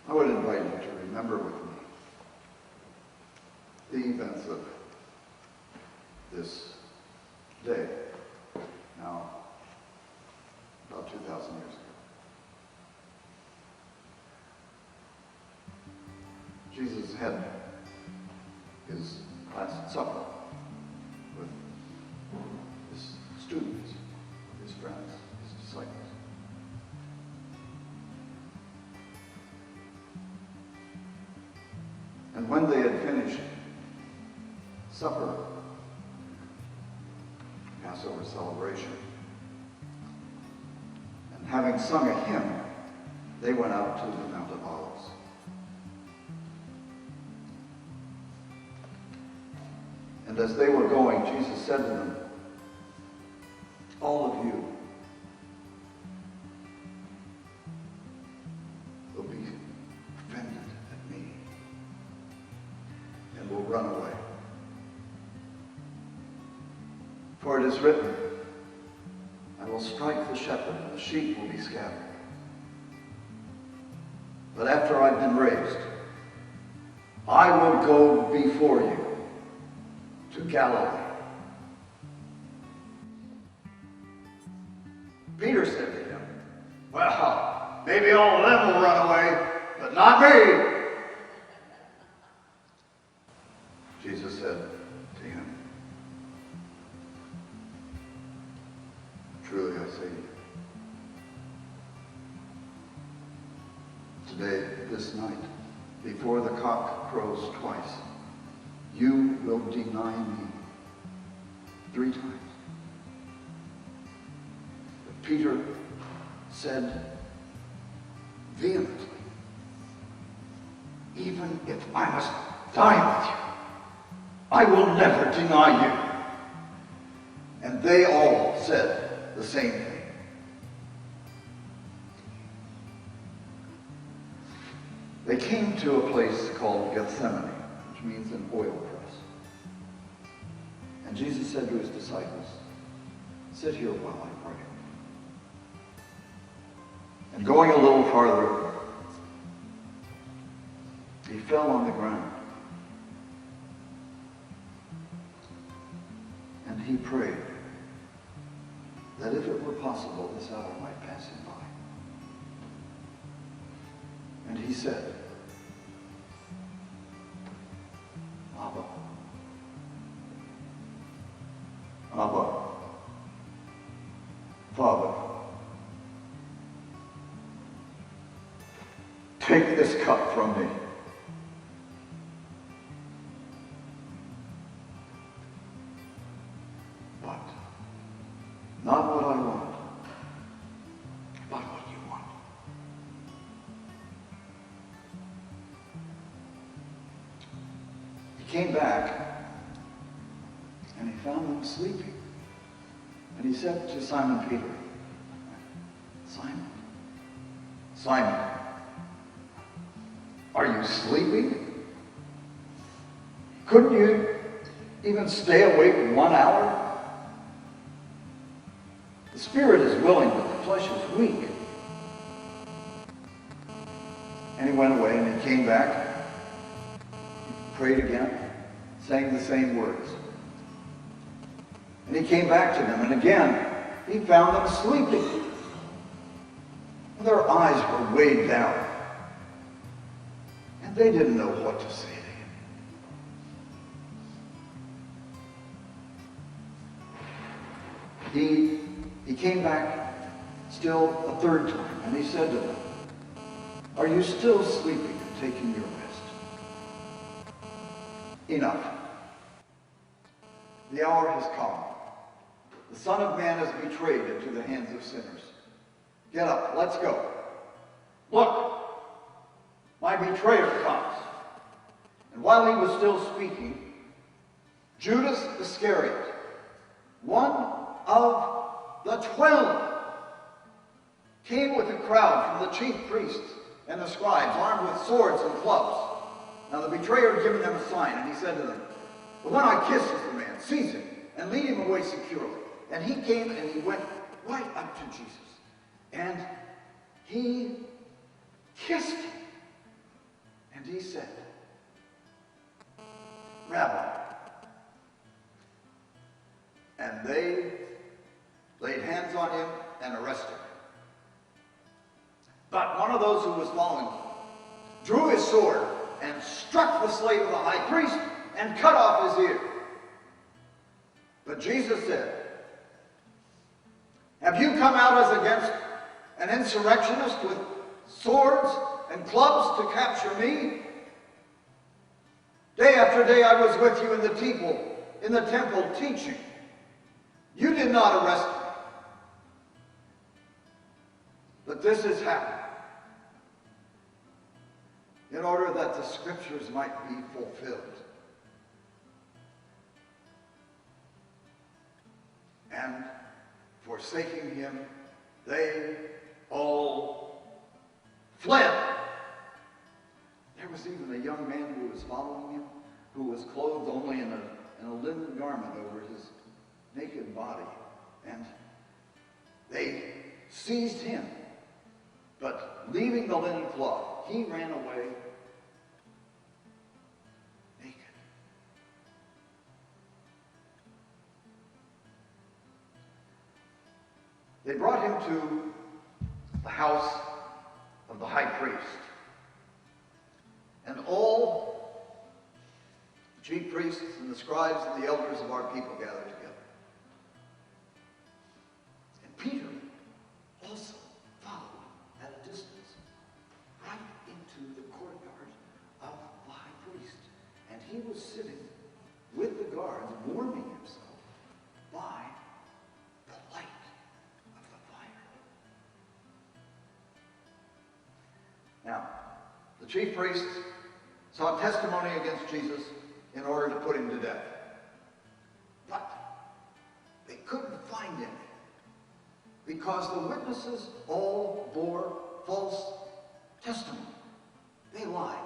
I would invite you to remember with me the events of this day, now about 2,000 years ago. Jesus had his Last Supper with his students, his friends, his disciples. And when they had finished supper, Passover celebration, and having sung a hymn, they went out to the Mount of Olives. And as they were going, Jesus said to them, all of you will be offended at me and will run away. For it is written, I will strike the shepherd and the sheep will be scattered. But after I've been raised, I will go before you to Galilee. Peter said to him, well, maybe all of them will run away, but not me. Jesus said to him, truly I say to you, today, this night, before the cock crows twice, you will deny me 3 times. But Peter said vehemently, even if I must die with you, I will never deny you. And they all said the same thing. They came to a place called Gethsemane, which means an oil press. And Jesus said to his disciples, sit here while I pray. And going a little farther, he fell on the ground. And he prayed that if it were possible, this hour might pass him by. And he said, Abba, Abba, Father, take this cup from me. But not what I want, but what you want. He came back and he found them sleeping. And he said to Simon Peter, Simon, Simon, are you sleeping? Couldn't you even stay awake 1 hour? The spirit is willing, but the flesh is weak. And he went away and he came back, he prayed again, saying the same words. And he came back to them, and again he found them sleeping. And their eyes were weighed down. And they didn't know what to say to him. He came back still a 3rd time, and he said to them, are you still sleeping and taking your rest? Enough. The hour has come. The Son of Man is betrayed into the hands of sinners. Get up, let's go. Look, my betrayer comes. And while he was still speaking, Judas Iscariot, one of the 12, came with a crowd from the chief priests and the scribes, armed with swords and clubs. Now the betrayer had given them a sign, and he said to them, the one I kiss is the man. Seize him and lead him away securely. And he came and he went right up to Jesus. And he kissed him. he said, Rabbi. And they laid hands on him and arrested him. But one of those who was following drew his sword and struck the slave of the high priest and cut off his ear. But Jesus said, have you come out as against an insurrectionist with swords and clubs to capture me? Day after day I was with you in the temple teaching. You did not arrest me. But this has happened in order that the scriptures might be fulfilled. And forsaking him, they all fled. There was even a young man who was following him, who was clothed only in a linen garment over his naked body. And they seized him. But leaving the linen cloth, he ran away naked. They brought him to the house of the high priest. And all the chief priests and the scribes and the elders of our people gathered together. And Peter also followed at a distance right into the courtyard of the high priest. And he was sitting with the guards, warming himself by the light of the fire. Now, the chief priests sought testimony against Jesus in order to put him to death. But they couldn't find any, because the witnesses all bore false testimony. They lied.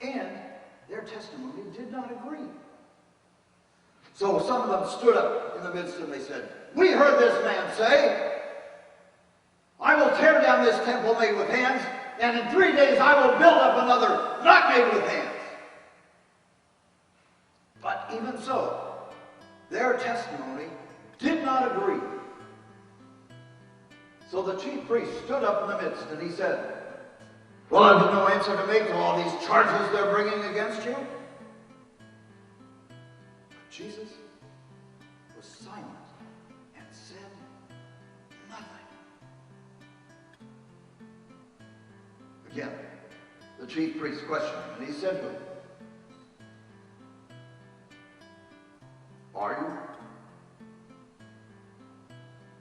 And their testimony did not agree. So some of them stood up in the midst and they said, we heard this man say, I will tear down this temple made with hands, and in 3 days I will build up another not made with hands. But even so, their testimony did not agree. So the chief priest stood up in the midst and he said, well, I have no answer to make to all these charges they're bringing against you. But Jesus was silent and said nothing. Again, the chief priest questioned him, and he said to him,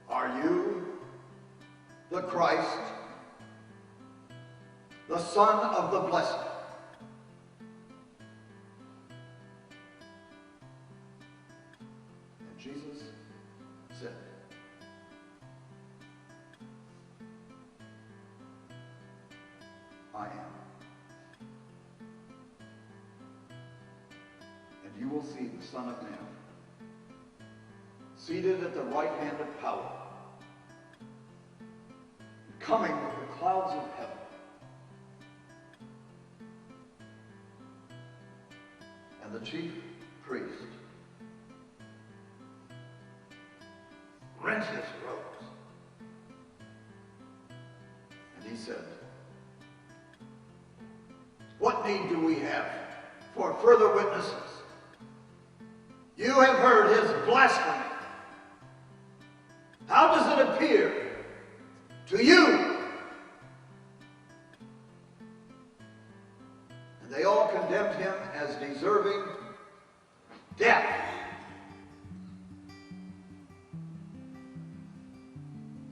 Are you the Christ, the Son of the Blessed? And Jesus said, I am. And you will see the Son of Man seated at the right hand of power, coming with the clouds of heaven. And the chief priest rent his robes, and he said, what need do we have for further witnesses? You have heard his blasphemy. How does it appear to you? And they all condemned him as deserving death.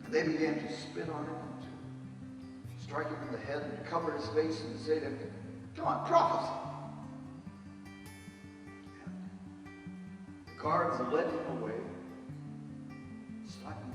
And they began to spit on him, to strike him in the head and cover his face and say to him, come on, prophesy. And the guards led him away, slapping him